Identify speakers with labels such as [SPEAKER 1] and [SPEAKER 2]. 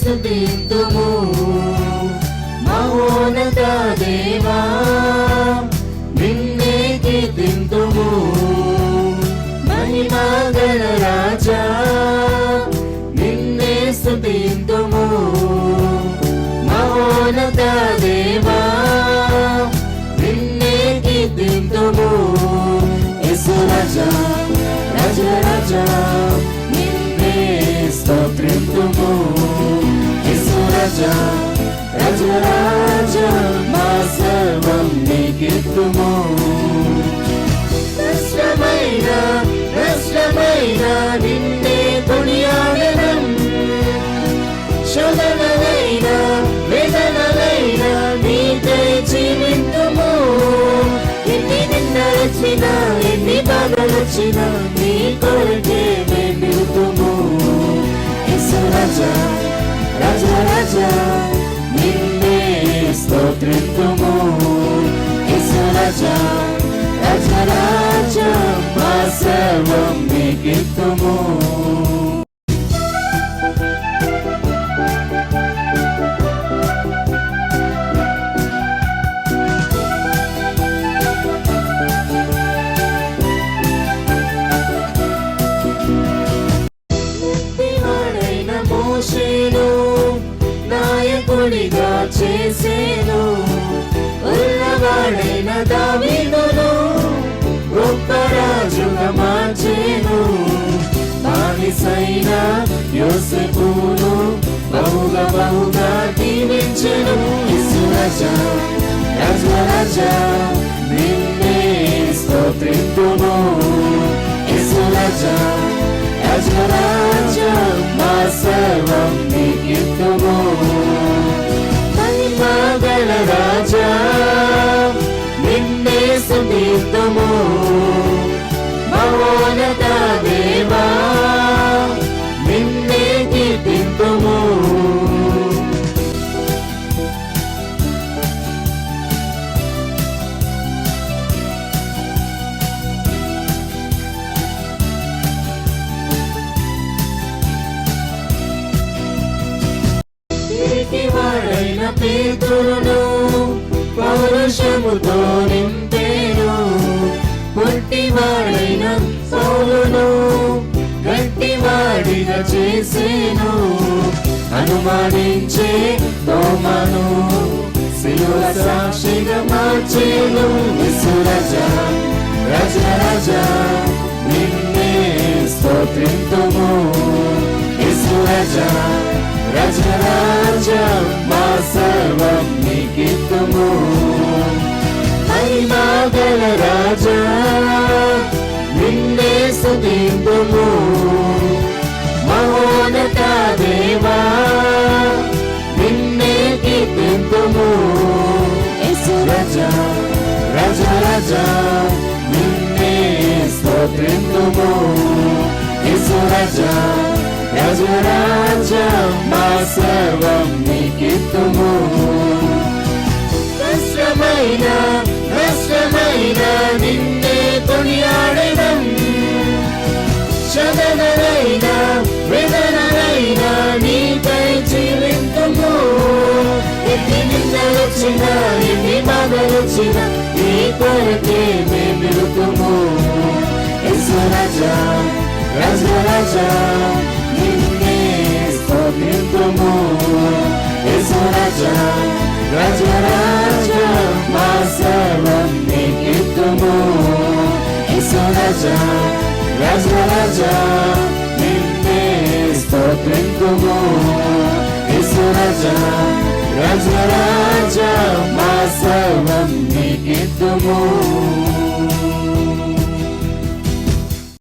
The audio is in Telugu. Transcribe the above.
[SPEAKER 1] స్తుతింతుము మహోన్నత దేవా నిన్నే కీర్తింతుము మహిమా గల రాజా నిన్నే స్తుతింతుము మహోన్నత దేవా నిన్నే కీర్తింతుము యేసు రాజా రాజ రాజా నిన్నే స్తోత్రింతుము యేసు రాజా రాజ రాజా మా సర్వం నీకిత్తుము నష్టమైన నిన్నే కొనియాడెదం శోధనలైన వేదనలైన నీకై జీవింతుము ఎన్ని నిందలొచ్చినా ఎన్ని బాధలొచ్చినా నీ కొరకే మేమిడుతుము యేసు రాజా రాజ రాజా నిన్నే స్తోత్రింతుము యేసు రాజా రాజ రాజా మా సర్వం నీకిత్తుము నాయకుడిగా చేసేను ఉన్నవాడైన దావీదును గొప్ప రాజుగా మార్చేను బానిసైన యోసేపును బహుగా దీవించెను యేసు రాజా రాజ రాజా నిన్నే స్తోత్రింతుము యేసు రాజా రాజ రాజా మా సర్వం నీకిత్తుము మహిమా గల రాజా నిన్నే స్తుతింతుము మహోన్నత దేవా నిన్నే కీర్తింతుము వాడైన పేతురును పౌరుషముతో నింపేను పుట్టివాడైన సౌలును గట్టివాడిగా చేసేను అనుమానించే తోమను సిలువ సాక్షిగా మార్చేను యేసు రాజా రాజ రాజా నిన్నే స్తోత్రింతుము యేసు రాజా రాజ రాజా మా సర్వం నీకిత్తుము మహిమా గల రాజా నిన్నే స్తుతింతుము మహోన్నత దేవా నిన్నే కీర్తింతుము యేసు రాజా రాజ రాజా నిన్నే స్తోత్రింతుము యేసు రాజా రాజ రాజా మా సర్వం నీకిత్తుము నష్టమైన నిన్నే కొనియాడెదం శోధనలైన వేదనలైన నీకై జీవింతుము ఎన్ని నిందలొచ్చినా ఎన్ని బాధలొచ్చినా నీ కొరకే మేమిడుతుము యేసు రాజా రాజ రాజా నిన్నే స్తోత్రింతుము యేసు రాజా రాజ రాజా మా సర్వం నీకిత్తుము యేసు రాజా రాజ రాజా నిన్నే స్తోత్రింతుము యేసు రాజా రాజ రాజా మా సర్వం నీకిత్తుము